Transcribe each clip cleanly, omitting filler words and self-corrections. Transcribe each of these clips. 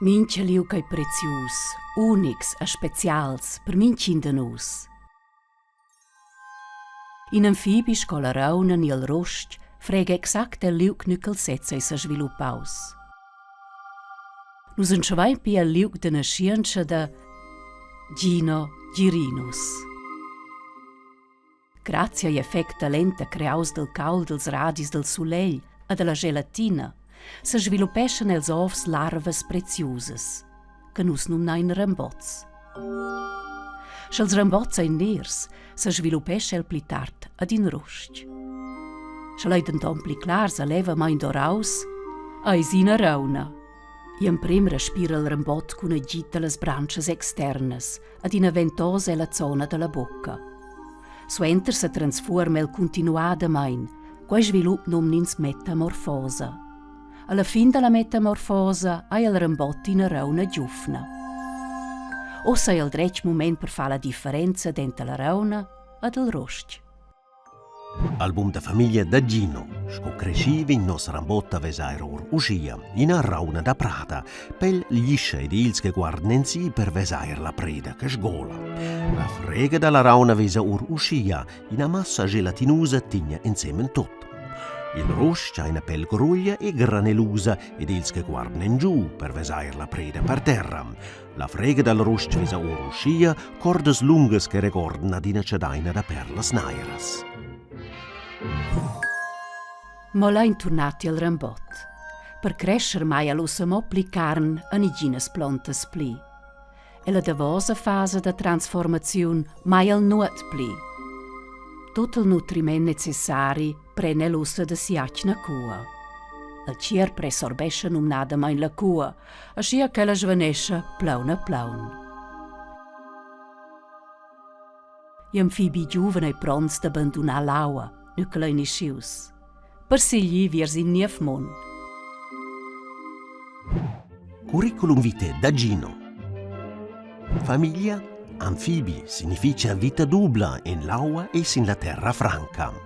Mincha liu che prezius, unics e specials per mincin da nus. In amfibi scola rauna ni al rost frega exact el liu knuckel setza sa sviluppaus. Nus enxavain pi el liu de na scienza da Gino Girinus. Grazie ai effecta lenta creaus del caul dels radis del sulegl e della gelatina, se sviluppescen els ovs larves preziuses, che nus nun nain rambots. Sch'els rambots ein ners, se sviluppesce el pli tard ad in rost. Sch'lei denton pli clars leva main doraus, eis ina rauna. Iam prim respira il rambot cun a gita las branches externas ad ina ventosa la zona della bocca. Suenter se transforma el continuadamain, quai svilup nins metamorfosa. Alla fin della metamorfosa hai il rambot in rauna giufna. O sei il dretg moment per fare la differenza dentro la rauna ed il rost. Album da famiglia da Gino, sco cresciva in nos rambotta vesair or uscia, in a rauna da prata, pel liscia ed ils che guardano si per vesair la preda che sgola. La frega dalla rauna vesa or uscia, in a massa gelatinosa tigna insieme tutto. Il rost ha una pel gruglia e granelusa ed ils che guardano giù per vesair la preda per terra. La frega dal rost vesa or uscia, cordes lungas che ricordano ad una cedaina da perlas nairas. Mo l'hain turnati al rambot. Per crescer mai all'ussamo pli carn a niginas plantas pli. E la davosa fase da transformazione mai al nuot pli. Tutto il nutriment necessari prene l'ussa da siacna cua. Il cier presorbesce numnada mai la cua, ascia che la svanesce plaun a plaun. Gli amfibi giovani pronti ad abbandonare l'aua, nuclei niscius. Per sigli viers in nief mon. Curriculum vitae da Gino. Famiglia, anfibi, significa vita dubla in l'aua e in la terra franca.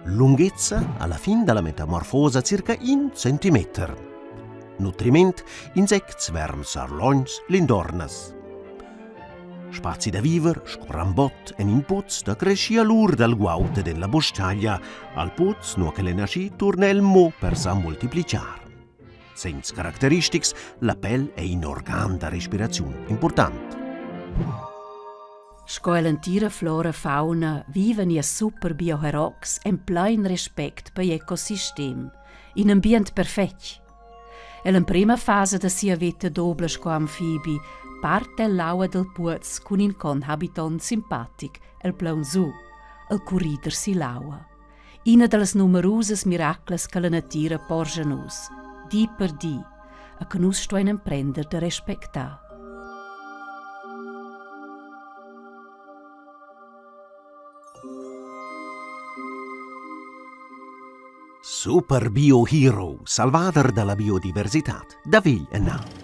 Lunghezza alla fin della metamorfosa circa 1 centimeter. Nutriment, insects, verms, arlogns, lindornas. Spazi da viver, scurambot en in puz da crescia l'ur dal guaute della boscaglia, al puz no che le nasci torna il mo per sa moltiplicar. Senza caratteristics, la pelle è in organ da respirazione importante. Scoelentira flora fauna viven ia super bioherox en plein respect per ecosystem, in ambient perfect. E la prima fase da sia vita dobla sco amfibi parte l'aua del puez con un conhabitant simpatic, el plaun su, el corrider si l'aua. Ina delle numerose miracles che la natura porge nus, di per di, a che nus stoinen prender de respectar. Super Bio Hero, salvator dalla biodiversità, da Viglia.